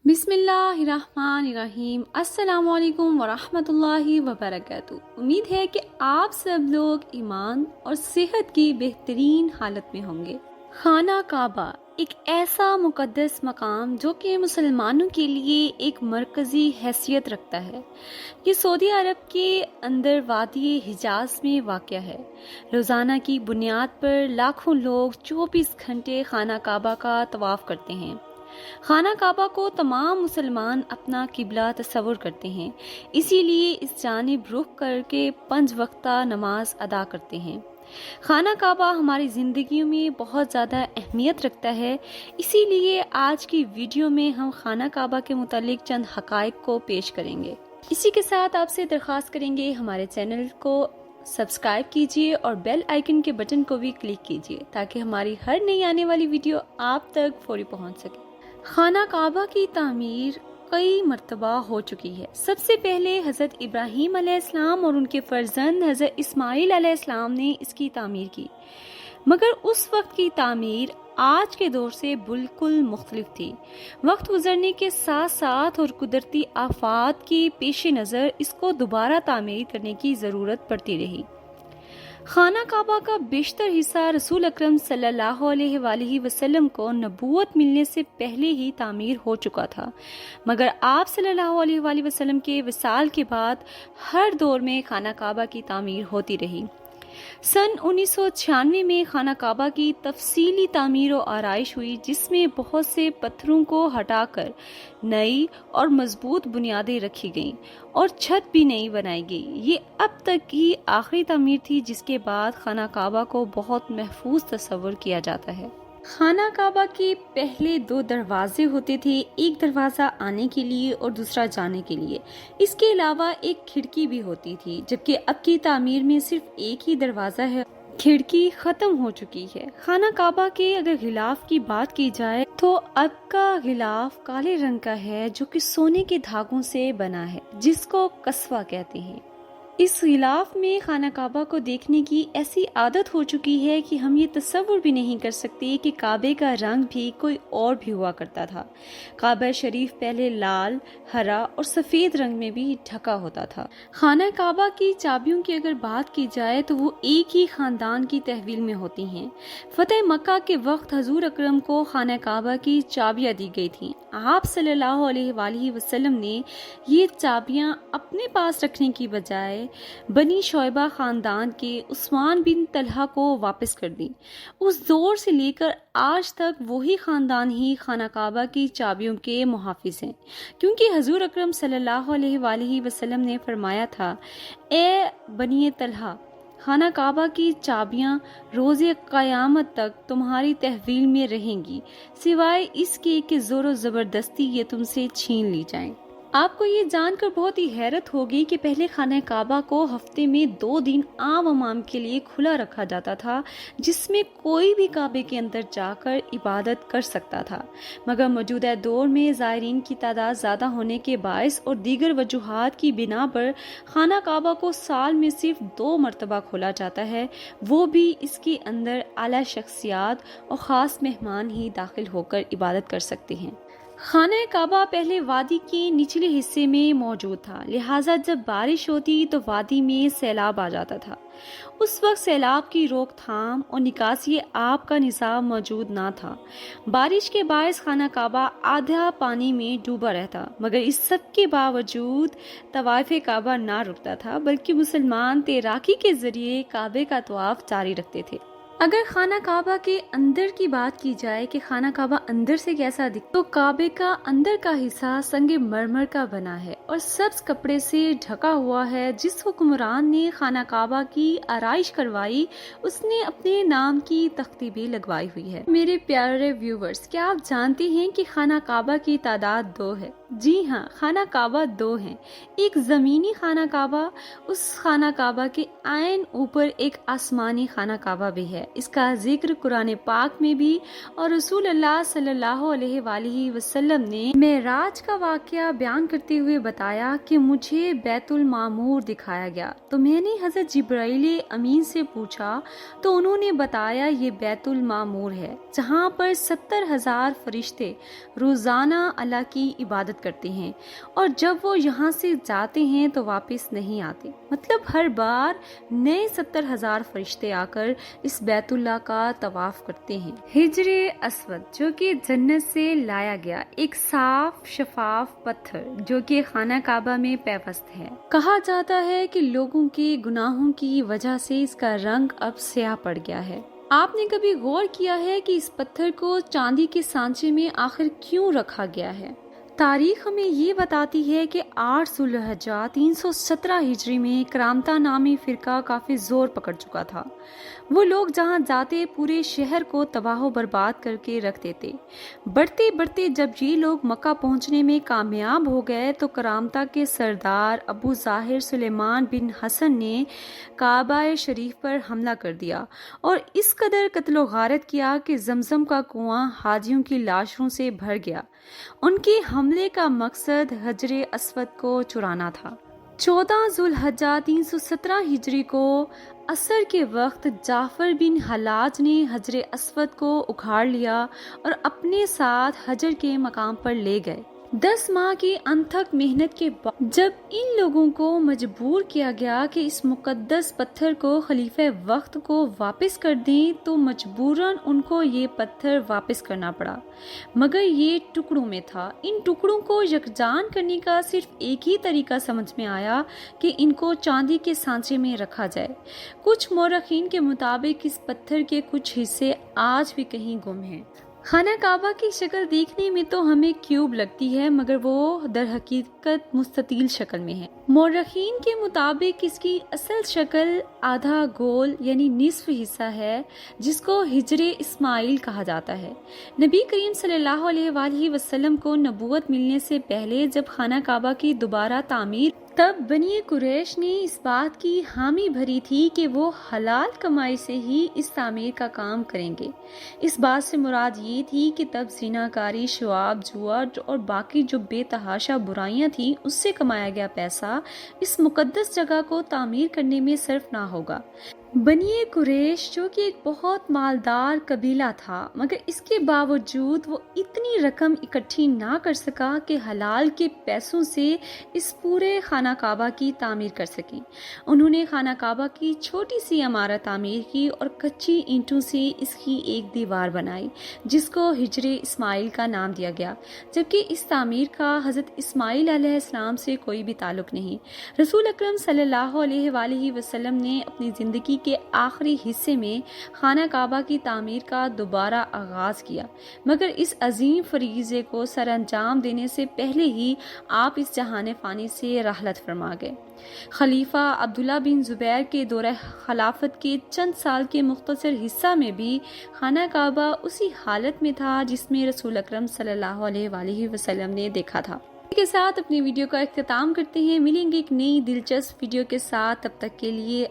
بسم اللہ الرحمن الرحیم۔ السلام علیکم ورحمۃ اللہ وبرکاتہ۔ امید ہے کہ آپ سب لوگ ایمان اور صحت کی بہترین حالت میں ہوں گے۔ خانہ کعبہ ایک ایسا مقدس مقام جو کہ مسلمانوں کے لیے ایک مرکزی حیثیت رکھتا ہے۔ یہ سعودی عرب کے اندر وادی حجاز میں واقع ہے۔ روزانہ کی بنیاد پر لاکھوں لوگ 24 گھنٹے خانہ کعبہ کا طواف کرتے ہیں۔ خانہ کعبہ کو تمام مسلمان اپنا قبلہ تصور کرتے ہیں، اسی لیے اس جانب رخ کر کے 5 وقتہ نماز ادا کرتے ہیں۔ خانہ کعبہ ہماری زندگیوں میں بہت زیادہ اہمیت رکھتا ہے، اسی لیے آج کی ویڈیو میں ہم خانہ کعبہ کے متعلق چند حقائق کو پیش کریں گے۔ اسی کے ساتھ آپ سے درخواست کریں گے ہمارے چینل کو سبسکرائب کیجیے اور بیل آئیکن کے بٹن کو بھی کلک کیجیے تاکہ ہماری ہر نئی آنے والی ویڈیو آپ تک فوری پہنچ سکے۔ خانہ کعبہ کی تعمیر کئی مرتبہ ہو چکی ہے۔ سب سے پہلے حضرت ابراہیم علیہ السلام اور ان کے فرزند حضرت اسماعیل علیہ السلام نے اس کی تعمیر کی، مگر اس وقت کی تعمیر آج کے دور سے بالکل مختلف تھی۔ وقت گزرنے کے ساتھ ساتھ اور قدرتی آفات کے پیش نظر اس کو دوبارہ تعمیر کرنے کی ضرورت پڑتی رہی۔ خانہ کعبہ کا بیشتر حصہ رسول اکرم صلی اللہ علیہ وآلہ وسلم کو نبوت ملنے سے پہلے ہی تعمیر ہو چکا تھا، مگر آپ صلی اللہ علیہ وآلہ وسلم کے وصال کے بعد ہر دور میں خانہ کعبہ کی تعمیر ہوتی رہی۔ سن 1996 میں خانہ کعبہ کی تفصیلی تعمیر و آرائش ہوئی، جس میں بہت سے پتھروں کو ہٹا کر نئی اور مضبوط بنیادیں رکھی گئیں اور چھت بھی نئی بنائی گئی۔ یہ اب تک کی آخری تعمیر تھی جس کے بعد خانہ کعبہ کو بہت محفوظ تصور کیا جاتا ہے۔ خانہ کعبہ کے پہلے 2 دروازے ہوتے تھے، ایک دروازہ آنے کے لیے اور دوسرا جانے کے لیے۔ اس کے علاوہ ایک کھڑکی بھی ہوتی تھی، جبکہ اب کی تعمیر میں صرف ایک ہی دروازہ ہے، کھڑکی ختم ہو چکی ہے۔ خانہ کعبہ کے اگر غلاف کی بات کی جائے تو اب کا غلاف کالے رنگ کا ہے جو کہ سونے کے دھاگوں سے بنا ہے، جس کو قصوہ کہتے ہیں۔ اس غلاف میں خانہ کعبہ کو دیکھنے کی ایسی عادت ہو چکی ہے کہ ہم یہ تصور بھی نہیں کر سکتے کہ کعبے کا رنگ بھی کوئی اور بھی ہوا کرتا تھا۔ کعبہ شریف پہلے لال، ہرا اور سفید رنگ میں بھی ڈھکا ہوتا تھا۔ خانہ کعبہ کی چابیوں کی اگر بات کی جائے تو وہ ایک ہی خاندان کی تحویل میں ہوتی ہیں۔ فتح مکہ کے وقت حضور اکرم کو خانہ کعبہ کی چابیاں دی گئی تھیں۔ آپ صلی اللہ علیہ وآلہ وسلم نے یہ چابیاں اپنے پاس رکھنے کی بجائے بنی شعیبہ خاندان کے عثمان بن طلحہ کو واپس کر دی۔ اس دور سے لے کر آج تک وہی خاندان ہی خانہ کعبہ کی چابیوں کے محافظ ہیں، کیونکہ حضور اکرم صلی اللہ علیہ وآلہ وسلم نے فرمایا تھا، اے بنی طلحہ، خانہ کعبہ کی چابیاں روز قیامت تک تمہاری تحویل میں رہیں گی، سوائے اس کے کہ زور و زبردستی یہ تم سے چھین لی جائیں۔ آپ کو یہ جان کر بہت ہی حیرت ہوگی کہ پہلے خانہ کعبہ کو ہفتے میں 2 دن عام عوام کے لیے کھلا رکھا جاتا تھا، جس میں کوئی بھی کعبے کے اندر جا کر عبادت کر سکتا تھا، مگر موجودہ دور میں زائرین کی تعداد زیادہ ہونے کے باعث اور دیگر وجوہات کی بنا پر خانہ کعبہ کو سال میں صرف 2 مرتبہ کھولا جاتا ہے، وہ بھی اس کے اندر اعلیٰ شخصیات اور خاص مہمان ہی داخل ہو کر عبادت کر سکتے ہیں۔ خانہ کعبہ پہلے وادی کے نچلے حصے میں موجود تھا، لہٰذا جب بارش ہوتی تو وادی میں سیلاب آ جاتا تھا۔ اس وقت سیلاب کی روک تھام اور نکاسی آب کا نظام موجود نہ تھا۔ بارش کے باعث خانہ کعبہ آدھا پانی میں ڈوبا رہتا، مگر اس سب کے باوجود طواف کعبہ نہ رکتا تھا، بلکہ مسلمان تیراکی کے ذریعے کعبے کا طواف جاری رکھتے تھے۔ اگر خانہ کعبہ کے اندر کی بات کی جائے کہ خانہ کعبہ اندر سے کیسا دکھتا تو کعبے کا اندر کا حصہ سنگ مرمر کا بنا ہے اور سبز کپڑے سے ڈھکا ہوا ہے۔ جس حکمران نے خانہ کعبہ کی آرائش کروائی اس نے اپنے نام کی تختی بھی لگوائی ہوئی ہے۔ میرے پیارے ویورز، کیا آپ جانتے ہیں کہ خانہ کعبہ کی تعداد 2 ہے؟ جی ہاں، خانہ کعبہ دو ہیں، ایک زمینی خانہ کعبہ، اس خانہ کعبہ کے عین اوپر ایک آسمانی خانہ کعبہ بھی ہے۔ اس کا ذکر قرآن پاک میں بھی، اور رسول اللہ صلی اللہ علیہ وآلہ وسلم نے معراج کا واقعہ بیان کرتے ہوئے بتایا کہ مجھے بیت المعمور دکھایا گیا تو میں نے حضرت جبرائیل امین سے پوچھا تو انہوں نے بتایا یہ بیت المعمور ہے، جہاں پر 70,000 فرشتے روزانہ اللہ کی عبادت کرتے ہیں، اور جب وہ یہاں سے جاتے ہیں تو واپس نہیں آتے، مطلب ہر بار نئے 70,000 فرشتے آ کر اس بیت اللہ کا طواف کرتے ہیں۔ حجر اسود جو کہ جنت سے لایا گیا ایک صاف شفاف پتھر جو کہ خانہ کعبہ میں پیوست ہے، کہا جاتا ہے کہ لوگوں کے گناہوں کی وجہ سے اس کا رنگ اب سیاہ پڑ گیا ہے۔ آپ نے کبھی غور کیا ہے کہ اس پتھر کو چاندی کے سانچے میں آخر کیوں رکھا گیا ہے؟ تاریخ ہمیں یہ بتاتی ہے کہ 8 ذوالحجہ 317 ہجری میں کرامتہ نامی فرقہ کافی زور پکڑ چکا تھا۔ وہ لوگ جہاں جاتے پورے شہر کو تباہ و برباد کر کے رکھ دیتے۔ بڑھتے بڑھتے جب یہ لوگ مکہ پہنچنے میں کامیاب ہو گئے تو کرامتہ کے سردار ابو ظاہر سلیمان بن حسن نے کعبہ شریف پر حملہ کر دیا اور اس قدر قتل و غارت کیا کہ زمزم کا کنواں حاجیوں کی لاشوں سے بھر گیا۔ ان کے حملے کا مقصد حجر اسود کو چرانا تھا۔ 14 ذوالحجہ 317 ہجری کو عصر کے وقت جعفر بن حلاج نے حجر اسود کو اکھاڑ لیا اور اپنے ساتھ حجر کے مقام پر لے گئے۔ 10 ماہ کی انتھک محنت کے بعد جب ان لوگوں کو مجبور کیا گیا کہ اس مقدس پتھر کو خلیفہ وقت کو واپس کر دیں تو مجبوراً ان کو یہ پتھر واپس کرنا پڑا، مگر یہ ٹکڑوں میں تھا۔ ان ٹکڑوں کو یکجان کرنے کا صرف ایک ہی طریقہ سمجھ میں آیا کہ ان کو چاندی کے سانچے میں رکھا جائے۔ کچھ مورخین کے مطابق اس پتھر کے کچھ حصے آج بھی کہیں گم ہیں۔ خانہ کعبہ کی شکل دیکھنے میں تو ہمیں کیوب لگتی ہے، مگر وہ در حقیقت مستطیل شکل میں ہے۔ مورخین کے مطابق اس کی اصل شکل آدھا گول یعنی نصف حصہ ہے، جس کو حجر اسماعیل کہا جاتا ہے۔ نبی کریم صلی اللہ علیہ وآلہ وسلم کو نبوت ملنے سے پہلے جب خانہ کعبہ کی دوبارہ تعمیر تب بنی قریش نے اس بات کی حامی بھری تھی کہ وہ حلال کمائی سے ہی اس تعمیر کا کام کریں گے۔ اس بات سے مراد یہ تھی کہ تب زناکاری، شواب، جوا اور باقی جو بے تحاشا برائیاں تھیں اس سے کمایا گیا پیسہ اس مقدس جگہ کو تعمیر کرنے میں صرف نہ ہوگا۔ بنی قریش جو کہ ایک بہت مالدار قبیلہ تھا، مگر اس کے باوجود وہ اتنی رقم اکٹھی نہ کر سکا کہ حلال کے پیسوں سے اس پورے خانہ کعبہ کی تعمیر کر سکیں۔ انہوں نے خانہ کعبہ کی چھوٹی سی عمارت تعمیر کی اور کچی اینٹوں سے اس کی ایک دیوار بنائی جس کو حجر اسماعیل کا نام دیا گیا، جبکہ اس تعمیر کا حضرت اسماعیل علیہ السلام سے کوئی بھی تعلق نہیں۔ رسول اکرم صلی اللہ علیہ وآلہ وسلم نے اپنی زندگی کے آخری حصے میں خانہ کعبہ کی تعمیر کا دوبارہ آغاز کیا، مگر اس عظیم فریضے کو سر انجام دینے سے پہلے ہی آپ اس جہان فانی سے رحلت فرما گئے۔ خلیفہ عبداللہ بن زبیر کے دورہ خلافت کے چند سال کے مختصر حصہ میں بھی خانہ کعبہ اسی حالت میں تھا جس میں رسول اکرم صلی اللہ علیہ وآلہ وسلم نے دیکھا تھا۔ کے ساتھ اپنی ویڈیو کا اختتام کرتے ہیں، ملیں گے ایک نئی دلچسپ ویڈیو کے ساتھ، تب تک کے لیے